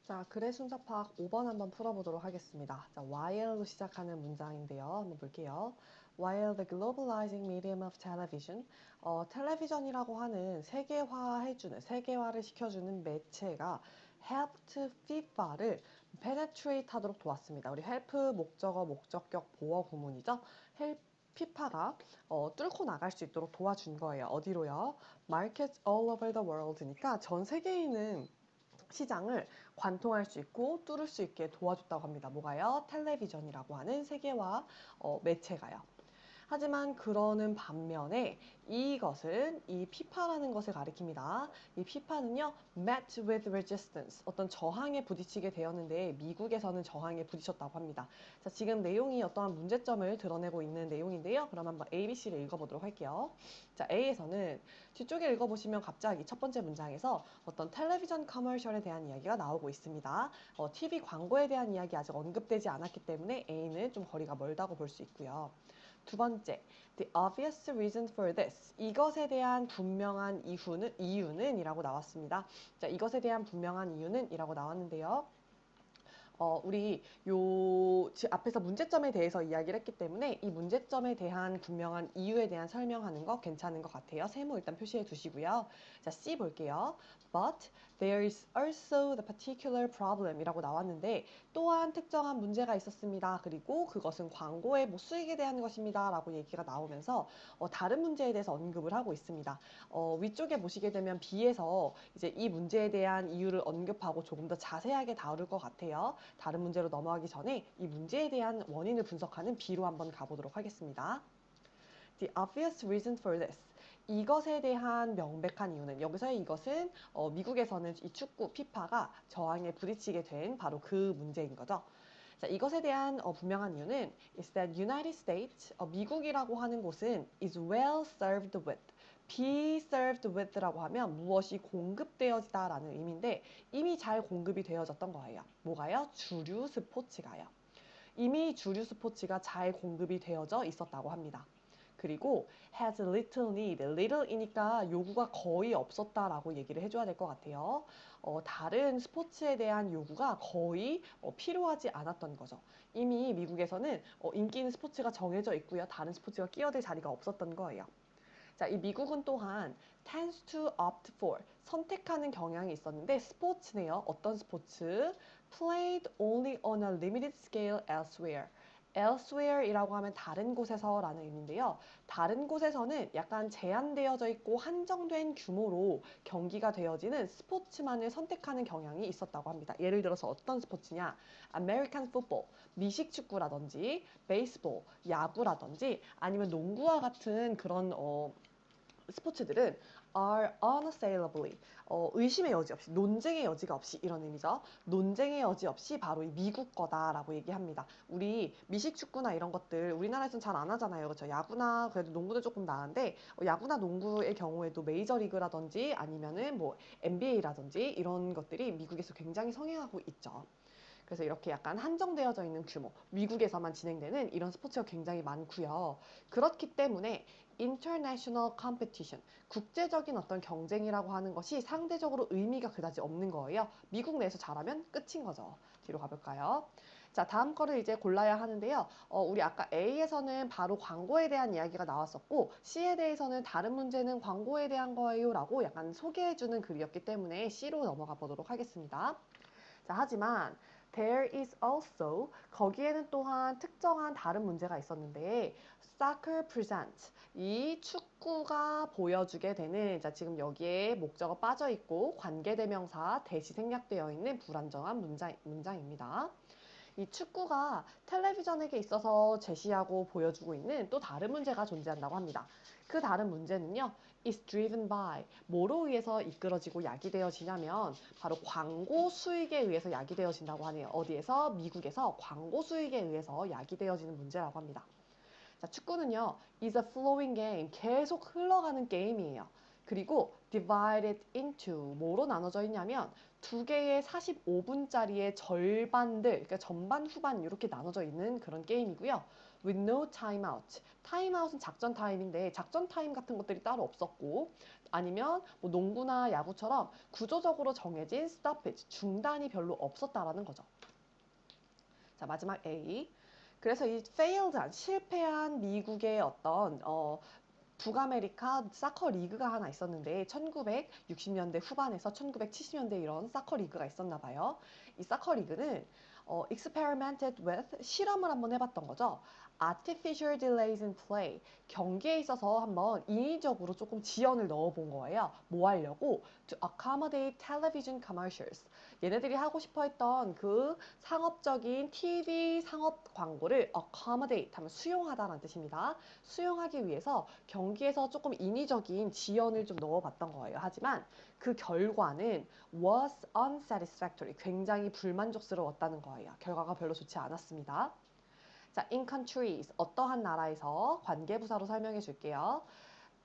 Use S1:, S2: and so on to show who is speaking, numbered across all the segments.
S1: 자, 글의 순서 파악 5번 한번 풀어보도록 하겠습니다. 자, while로 시작하는 문장인데요. 한번 볼게요. While the globalizing medium of television, 텔레비전이라고 하는 세계화를 시켜주는 매체가 helped FIFA를 penetrate 하도록 도왔습니다. 우리 help 목적어, 목적격, 보어 구문이죠. help 피파가 뚫고 나갈 수 있도록 도와준 거예요. 어디로요? Markets all over the world니까 전 세계에 있는 시장을 관통할 수 있고 뚫을 수 있게 도와줬다고 합니다. 뭐가요? 텔레비전이라고 하는 세계화 매체가요. 하지만 그러는 반면에 이것은 이 피파라는 것을 가리킵니다. 이 피파는요, met with resistance, 어떤 저항에 부딪히게 되었는데 미국에서는 저항에 부딪혔다고 합니다. 자, 지금 내용이 어떠한 문제점을 드러내고 있는 내용인데요. 그럼 한번 A, B, C를 읽어보도록 할게요. 자, A에서는 뒤쪽에 읽어보시면 갑자기 첫 번째 문장에서 어떤 텔레비전 커머셜에 대한 이야기가 나오고 있습니다. TV 광고에 대한 이야기 아직 언급되지 않았기 때문에 A는 좀 거리가 멀다고 볼 수 있고요. 두 번째, the obvious reason for this. 이것에 대한 분명한 이유는 이라고 나왔습니다. 자, 이것에 대한 분명한 이유는 이라고 나왔는데요. 우리 앞에서 문제점에 대해서 이야기를 했기 때문에 이 문제점에 대한 분명한 이유에 대한 설명하는 거 괜찮은 것 같아요. 세모 일단 표시해 두시고요. 자, C 볼게요. But there is also the particular problem 이라고 나왔는데 또한 특정한 문제가 있었습니다. 그리고 그것은 광고의 수익에 대한 것입니다. 라고 얘기가 나오면서 다른 문제에 대해서 언급을 하고 있습니다. 위쪽에 보시게 되면 B에서 이제 이 문제에 대한 이유를 언급하고 조금 더 자세하게 다룰 것 같아요. 다른 문제로 넘어가기 전에 이 문제에 대한 원인을 분석하는 B로 한번 가보도록 하겠습니다. The obvious reason for this. 이것에 대한 명백한 이유는, 여기서의 이것은 미국에서는 이 축구 피파가 저항에 부딪히게 된 바로 그 문제인 거죠. 자, 이것에 대한 분명한 이유는 is that United States, 미국이라고 하는 곳은 is well served with. be served with라고 하면 무엇이 공급되어지다라는 의미인데 이미 잘 공급이 되어졌던 거예요. 뭐가요? 주류 스포츠가요. 이미 주류 스포츠가 잘 공급이 되어져 있었다고 합니다. 그리고 has little need, little이니까 요구가 거의 없었다라고 얘기를 해줘야 될 것 같아요. 다른 스포츠에 대한 요구가 거의 필요하지 않았던 거죠. 이미 미국에서는 인기 있는 스포츠가 정해져 있고요. 다른 스포츠가 끼어들 자리가 없었던 거예요. 자, 이 미국은 또한 tends to opt for, 선택하는 경향이 있었는데 스포츠네요. 어떤 스포츠? Played only on a limited scale elsewhere. elsewhere이라고 하면 다른 곳에서라는 의미인데요. 다른 곳에서는 약간 제한되어져 있고 한정된 규모로 경기가 되어지는 스포츠만을 선택하는 경향이 있었다고 합니다. 예를 들어서 어떤 스포츠냐? American football, 미식 축구라든지 베이스볼, 야구라든지 아니면 농구와 같은 그런 스포츠들은 are unassailably, 의심의 여지 없이, 논쟁의 여지가 없이 이런 의미죠. 논쟁의 여지 없이 바로 이 미국 거다라고 얘기합니다. 우리 미식축구나 이런 것들 우리나라에서는 잘 안 하잖아요. 그렇죠? 야구나 그래도 농구도 조금 나은데 야구나 농구의 경우에도 메이저리그라든지 아니면은 뭐 NBA라든지 이런 것들이 미국에서 굉장히 성행하고 있죠. 그래서 이렇게 약간 한정되어져 있는 규모, 미국에서만 진행되는 이런 스포츠가 굉장히 많고요. 그렇기 때문에 international competition, 국제적인 어떤 경쟁이라고 하는 것이 상대적으로 의미가 그다지 없는 거예요. 미국 내에서 잘하면 끝인 거죠. 뒤로 가볼까요? 자, 다음 거를 이제 골라야 하는데요. 우리 아까 A에서는 바로 광고에 대한 이야기가 나왔었고 C에 대해서는 다른 문제는 광고에 대한 거예요 라고 약간 소개해주는 글이었기 때문에 C로 넘어가 보도록 하겠습니다. 자, 하지만 there is also, 거기에는 또한 특정한 다른 문제가 있었는데 soccer presents, 이 축구가 보여주게 되는, 자, 지금 여기에 목적어 빠져 있고 관계대명사 대시 생략되어 있는 불안정한 문장입니다. 이 축구가 텔레비전에게 있어서 제시하고 보여주고 있는 또 다른 문제가 존재한다고 합니다. 그 다른 문제는요, is driven by, 뭐로 의해서 이끌어지고 야기되어지냐면 바로 광고 수익에 의해서 야기되어진다고 하네요. 어디에서? 미국에서 광고 수익에 의해서 야기되어지는 문제라고 합니다. 자, 축구는요, is a flowing game, 계속 흘러가는 게임이에요. 그리고 divided into, 뭐로 나눠져 있냐면 두 개의 45분짜리의 절반들, 그러니까 전반, 후반 이렇게 나눠져 있는 그런 게임이고요. with no time out. 타임 아웃은 작전 타임인데 작전 타임 같은 것들이 따로 없었고 아니면 뭐 농구나 야구처럼 구조적으로 정해진 stoppage, 중단이 별로 없었다라는 거죠. 자, 마지막 A. 그래서 이 failed한, 실패한 미국의 어떤 북아메리카 사커 리그가 하나 있었는데 1960년대 후반에서 1970년대 이런 사커 리그가 있었나 봐요. 이 사커 리그는 experimented with, 실험을 한번 해봤던 거죠. artificial delays in play, 경기에 있어서 한번 인위적으로 조금 지연을 넣어본 거예요. 뭐 하려고? To accommodate television commercials. 얘네들이 하고 싶어 했던 그 상업적인 TV 상업 광고를 accommodate 하면 수용하다라는 뜻입니다. 수용하기 위해서 경기에서 조금 인위적인 지연을 좀 넣어봤던 거예요. 하지만 그 결과는 was unsatisfactory, 굉장히 불만족스러웠다는 거예요. 결과가 별로 좋지 않았습니다. 자, in countries, 어떠한 나라에서 관계부사로 설명해 줄게요.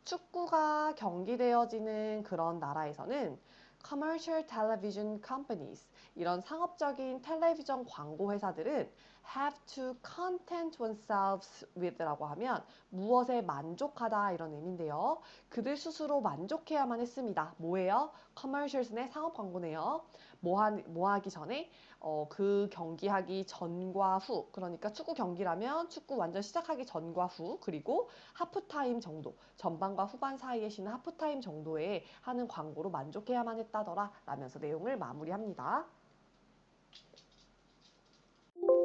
S1: 축구가 경기되어지는 그런 나라에서는 commercial television companies, 이런 상업적인 텔레비전 광고 회사들은 have to content themselves with라고 하면 무엇에 만족하다 이런 의미인데요. 그들 스스로 만족해야만 했습니다. 뭐예요? commercials네, 상업 광고네요. 뭐 하기 전에 그 경기하기 전과 후, 그러니까 축구 경기라면 축구 완전 시작하기 전과 후, 그리고 하프타임 정도, 전반과 후반 사이에 쉬는 하프타임 정도에 하는 광고로 만족해야만 했다더라 라면서 내용을 마무리합니다.